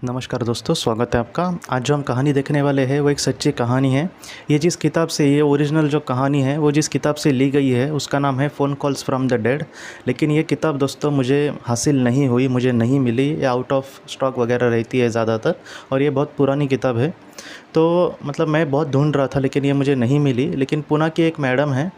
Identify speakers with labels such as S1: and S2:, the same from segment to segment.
S1: नमस्कार दोस्तों, स्वागत है आपका। आज जो हम कहानी देखने वाले हैं वो एक सच्ची कहानी है। ये जिस किताब से ये ओरिजिनल जो कहानी है वो जिस किताब से ली गई है उसका नाम है phone calls from the dead. लेकिन ये किताब दोस्तों मुझे हासिल नहीं हुई, मुझे नहीं मिली। ये आउट ऑफ स्टॉक वगैरह रहती है ज़्यादातर, और ये बहुत पुरानी किताब है। तो मतलब मैं बहुत ढूंढ रहा था लेकिन ये मुझे नहीं मिली। लेकिन पुणे की एक मैडम है,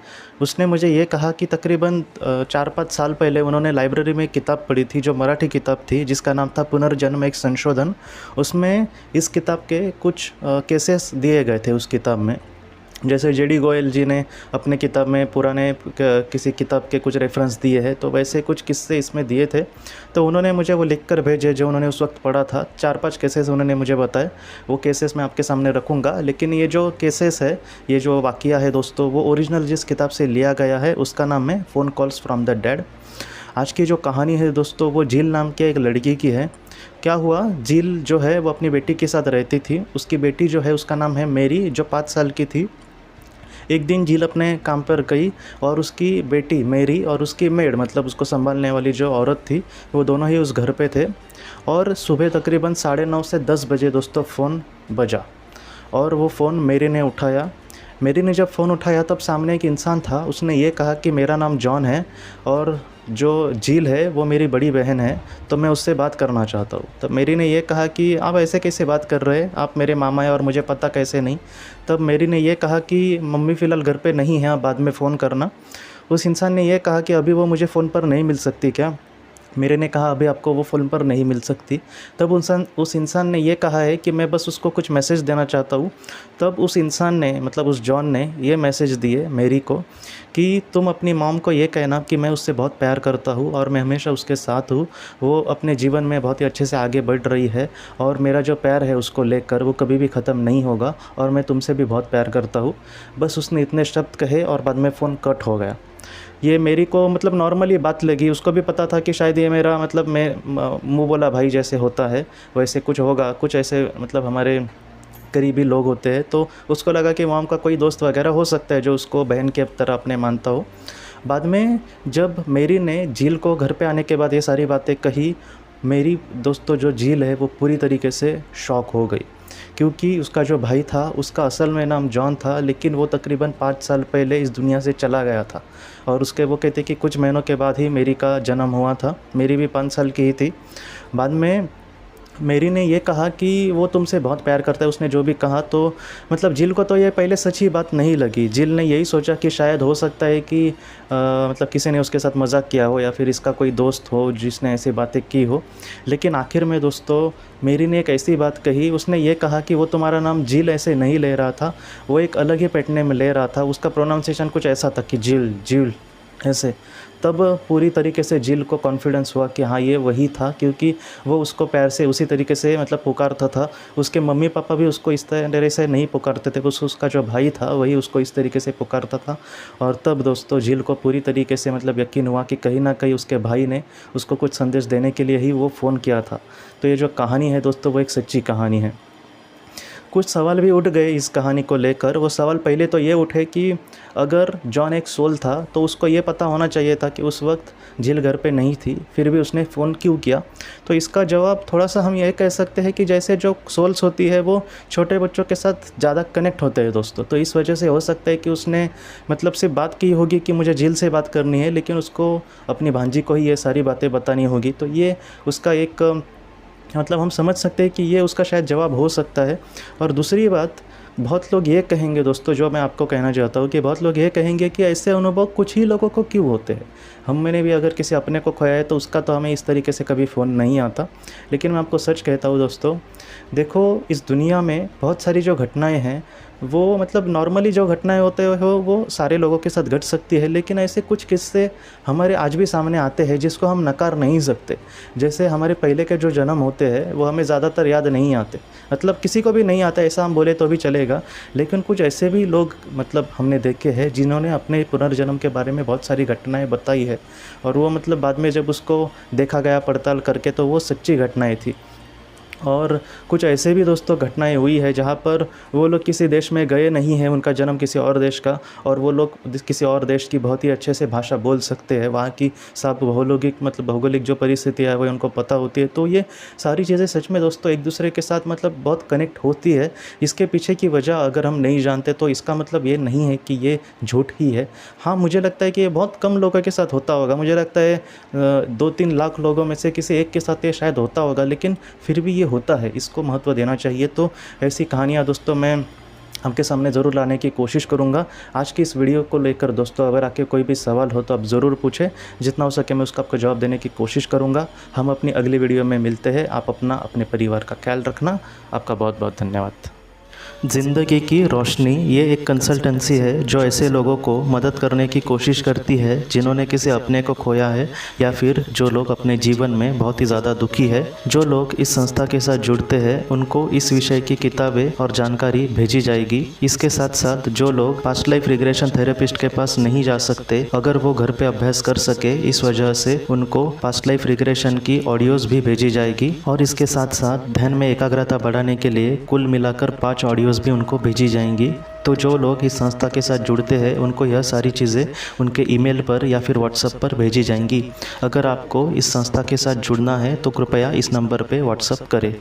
S1: उसने मुझे ये कहा कि तकरीबन 4-5 साल पहले उन्होंने लाइब्रेरी में एक किताब पढ़ी थी जो मराठी किताब थी जिसका नाम था पुनर्जन्म एक संशोधन। उसमें इस किताब के कुछ केसेस दिए गए थे उस किताब में। जैसे जेडी गोयल जी ने अपने किताब में पुराने किसी किताब के कुछ रेफरेंस दिए हैं, तो वैसे कुछ किस्से इसमें दिए थे। तो उन्होंने मुझे वो लिख कर भेजे जो उन्होंने उस वक्त पढ़ा था। 4-5 केसेस उन्होंने मुझे बताए, वो केसेस मैं आपके सामने रखूँगा। लेकिन ये जो केसेस है, ये जो वाक़या है दोस्तों, वो ओरिजिनल जिस किताब से लिया गया है उसका नाम है phone calls from the dead. आज की जो कहानी है दोस्तों वो झील नाम के एक लड़की की है। क्या हुआ, झील जो है वो अपनी बेटी के साथ रहती थी। उसकी बेटी जो है उसका नाम है मेरी, जो 5 साल की थी। एक दिन झील अपने काम पर गई और उसकी बेटी मेरी और उसकी मेड, मतलब उसको संभालने वाली जो औरत थी, वो दोनों ही उस घर पे थे। और सुबह तकरीबन 9:30 से 10 बजे दोस्तों फ़ोन बजा और वो फ़ोन मेरी ने उठाया। मेरी ने जब फ़ोन उठाया तब सामने एक इंसान था। उसने ये कहा कि मेरा नाम जॉन है और जो झील है वो मेरी बड़ी बहन है, तो मैं उससे बात करना चाहता हूँ। तब मेरी ने ये कहा कि आप ऐसे कैसे बात कर रहे हैं, आप मेरे मामा हैं और मुझे पता कैसे नहीं। तब मेरी ने ये कहा कि मम्मी फ़िलहाल घर पे नहीं है, आप बाद में फ़ोन करना। उस इंसान ने यह कहा कि अभी वो मुझे फ़ोन पर नहीं मिल सकती क्या। मेरे ने कहा अभी आपको वो फ़ोन पर नहीं मिल सकती। तब उस इंसान ने ये कहा है कि मैं बस उसको कुछ मैसेज देना चाहता हूँ। तब उस इंसान ने, मतलब उस जॉन ने ये मैसेज दिए मेरी को कि तुम अपनी मॉम को ये कहना कि मैं उससे बहुत प्यार करता हूँ और मैं हमेशा उसके साथ हूँ। वो अपने जीवन में बहुत ही अच्छे से आगे बढ़ रही है और मेरा जो प्यार है उसको लेकर वो कभी भी ख़त्म नहीं होगा और मैं तुमसे भी बहुत प्यार करता हूँ। बस उसने इतने शब्द कहे और बाद में फ़ोन कट हो गया। ये मेरी को मतलब नॉर्मली बात लगी। उसको भी पता था कि शायद ये मेरा मतलब मैं मुँह बोला भाई जैसे होता है वैसे कुछ होगा, कुछ ऐसे मतलब हमारे करीबी लोग होते हैं। तो उसको लगा कि मॉम का कोई दोस्त वगैरह हो सकता है जो उसको बहन के तरह अपने मानता हो। बाद में जब मेरी ने झील को घर पे आने के बाद ये सारी बातें कही, मेरी दोस्तों जो झील है वो पूरी तरीके से शॉक हो गई, क्योंकि उसका जो भाई था उसका असल में नाम जॉन था, लेकिन वो तकरीबन 5 साल पहले इस दुनिया से चला गया था। और उसके वो कहते कि कुछ महीनों के बाद ही मेरी का जन्म हुआ था। मेरी भी 5 साल की ही थी। बाद में मेरी ने ये कहा कि वो तुमसे बहुत प्यार करता है, उसने जो भी कहा। तो मतलब झील को तो ये पहले सच्ची बात नहीं लगी। झील ने यही सोचा कि शायद हो सकता है कि मतलब किसी ने उसके साथ मजाक किया हो या फिर इसका कोई दोस्त हो जिसने ऐसी बातें की हो। लेकिन आखिर में दोस्तों मेरी ने एक ऐसी बात कही। उसने ये कहा कि वो तुम्हारा नाम झील ऐसे नहीं ले रहा था, वो एक अलग ही पेटने में ले रहा था। उसका प्रोनाउंसिएशन कुछ ऐसा था कि झील झील ऐसे। तब पूरी तरीके से झील को कॉन्फिडेंस हुआ कि हाँ ये वही था, क्योंकि वो उसको प्यार से उसी तरीके से मतलब पुकारता था। उसके मम्मी पापा भी उसको इस तरह से नहीं पुकारते थे, बस उसका जो भाई था वही उसको इस तरीके से पुकारता था। और तब दोस्तों झील को पूरी तरीके से मतलब यकीन हुआ कि कहीं ना कहीं उसके भाई ने उसको कुछ संदेश देने के लिए ही वो फ़ोन किया था। तो ये जो कहानी है दोस्तों वो एक सच्ची कहानी है। कुछ सवाल भी उठ गए इस कहानी को लेकर। वो सवाल पहले तो ये उठे कि अगर जॉन एक सोल था तो उसको ये पता होना चाहिए था कि उस वक्त झील घर पे नहीं थी, फिर भी उसने फ़ोन क्यों किया। तो इसका जवाब थोड़ा सा हम ये कह सकते हैं कि जैसे जो सोल्स होती है वो छोटे बच्चों के साथ ज़्यादा कनेक्ट होते हैं दोस्तों। तो इस वजह से हो सकता है कि उसने मतलब सिर्फ बात की होगी कि मुझे झील से बात करनी है, लेकिन उसको अपनी भांजी को ही ये सारी बातें बतानी होगी। तो ये उसका एक मतलब हम समझ सकते हैं कि ये उसका शायद जवाब हो सकता है। और दूसरी बात, बहुत लोग ये कहेंगे दोस्तों, जो मैं आपको कहना चाहता हूँ कि बहुत लोग ये कहेंगे कि ऐसे अनुभव कुछ ही लोगों को क्यों होते हैं। मैंने भी अगर किसी अपने को खोया है तो उसका तो हमें इस तरीके से कभी फ़ोन नहीं आता। लेकिन मैं आपको सच कहता हूँ दोस्तों, देखो इस दुनिया में बहुत सारी जो घटनाएं हैं वो मतलब नॉर्मली जो घटनाएं होते हो वो सारे लोगों के साथ घट सकती है, लेकिन ऐसे कुछ किस्से हमारे आज भी सामने आते हैं जिसको हम नकार नहीं सकते। जैसे हमारे पहले के जो जन्म होते हैं वो हमें ज़्यादातर याद नहीं आते, मतलब किसी को भी नहीं आता ऐसा हम बोले तो भी चलेगा। लेकिन कुछ ऐसे भी लोग मतलब हमने देखे हैं जिन्होंने अपने पुनर्जन्म के बारे में बहुत सारी घटनाएं बताई है, और वो मतलब बाद में जब उसको देखा गया पड़ताल करके तो वो सच्ची घटनाएं थी। और कुछ ऐसे भी दोस्तों घटनाएं हुई है जहाँ पर वो लोग किसी देश में गए नहीं हैं, उनका जन्म किसी और देश का, और वो लोग किसी और देश की बहुत ही अच्छे से भाषा बोल सकते हैं, वहाँ की सब भौगोलिक जो परिस्थितियाँ है वो उनको पता होती है। तो ये सारी चीज़ें सच में दोस्तों एक दूसरे के साथ बहुत कनेक्ट होती है। इसके पीछे की वजह अगर हम नहीं जानते तो इसका मतलब ये नहीं है कि ये झूठ ही है। हाँ, मुझे लगता है कि ये बहुत कम लोगों के साथ होता होगा। मुझे लगता है 2-3 लाख लोगों में से किसी एक के साथ ये शायद होता होगा, लेकिन फिर भी ये होता है, इसको महत्व देना चाहिए। तो ऐसी कहानियाँ दोस्तों मैं आपके सामने ज़रूर लाने की कोशिश करूँगा। आज की इस वीडियो को लेकर दोस्तों अगर आपके कोई भी सवाल हो तो आप ज़रूर पूछें, जितना हो सके मैं उसका आपको जवाब देने की कोशिश करूँगा। हम अपनी अगली वीडियो में मिलते हैं। आप अपने परिवार का ख्याल रखना। आपका बहुत बहुत धन्यवाद। ज़िंदगी की रोशनी ये एक कंसल्टेंसी है जो ऐसे लोगों को मदद करने की कोशिश करती है जिन्होंने किसी अपने को खोया है, या फिर जो लोग अपने जीवन में बहुत ही ज़्यादा दुखी है। जो लोग इस संस्था के साथ जुड़ते हैं उनको इस विषय की किताबें और जानकारी भेजी जाएगी। इसके साथ साथ जो लोग पास्ट लाइफ रिग्रेशन थेरेपिस्ट के पास नहीं जा सकते, अगर वो घर पे अभ्यास कर सके, इस वजह से उनको पास्ट लाइफ रिग्रेशन की ऑडियोज़ भी भेजी जाएगी। और इसके साथ साथ ध्यान में एकाग्रता बढ़ाने के लिए कुल मिलाकर 5 ऑडियोज़ भी उनको भेजी जाएंगी। तो जो लोग इस संस्था के साथ जुड़ते हैं उनको यह सारी चीज़ें उनके ईमेल पर या फिर व्हाट्सएप पर भेजी जाएंगी। अगर आपको इस संस्था के साथ जुड़ना है तो कृपया इस नंबर पे व्हाट्सएप करें।